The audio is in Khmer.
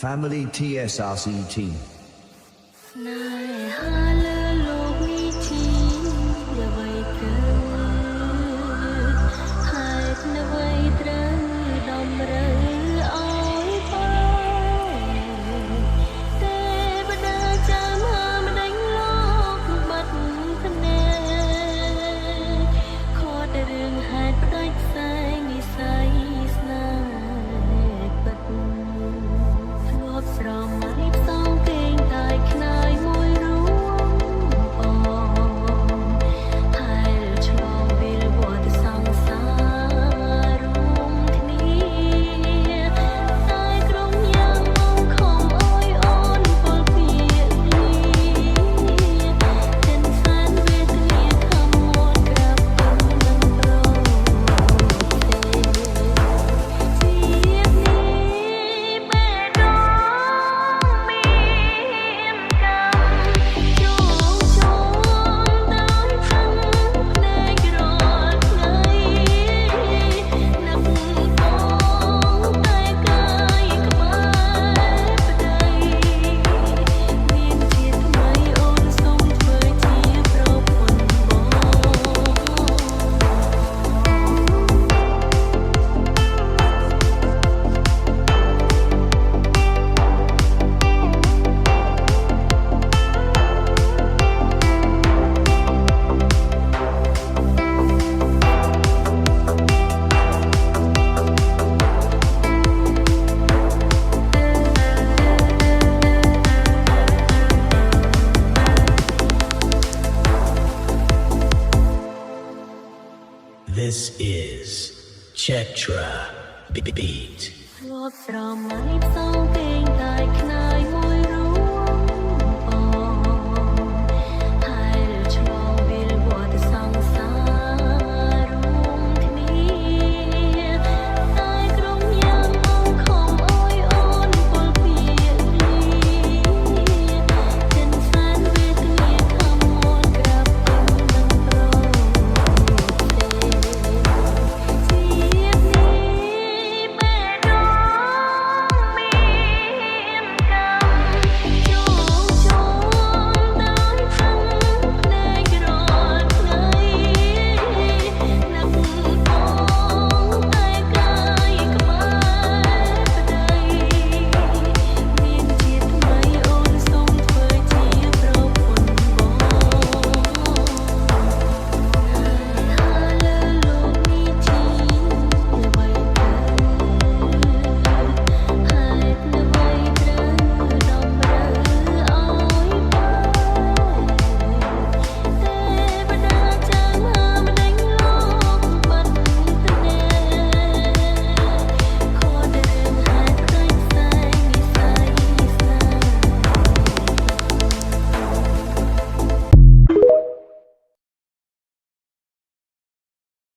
Family TSRCT ណែហាលើលោកនេះទីអ្វីកើតហេតុអ្វីត្រូវដំរើឲ្យបានទេបដាចាំហាម្ដេចលោកបាត់ភ្នែកខកតែរឿងហេតុផ្ដាច់ផ្សែងនិស័យស្នេហ៍ពិតធ្លាប់ស្រមៃផ្សងគេងតែខ្នើយមួយរួមហើយឆ្លងវិលវត្តសង្សាររួមគ្នាតែក្រុមយ៉ាងងខំអើយអូនពលពីលីចិនសានវេទនាខំមកក្រាបគុំនឹងប្រទេជានេះបេះដូងមានកម្មជួងជុំដោយខំភ្នែករាល់ថ្ងៃនឹកបងតែកាយក្បែរប្តីមានជាតិថ្មីអូនសូមធ្វើជាប្រពន្ធបង This is Chetra Beat. ធ្លាប់ស្រមៃផ្សង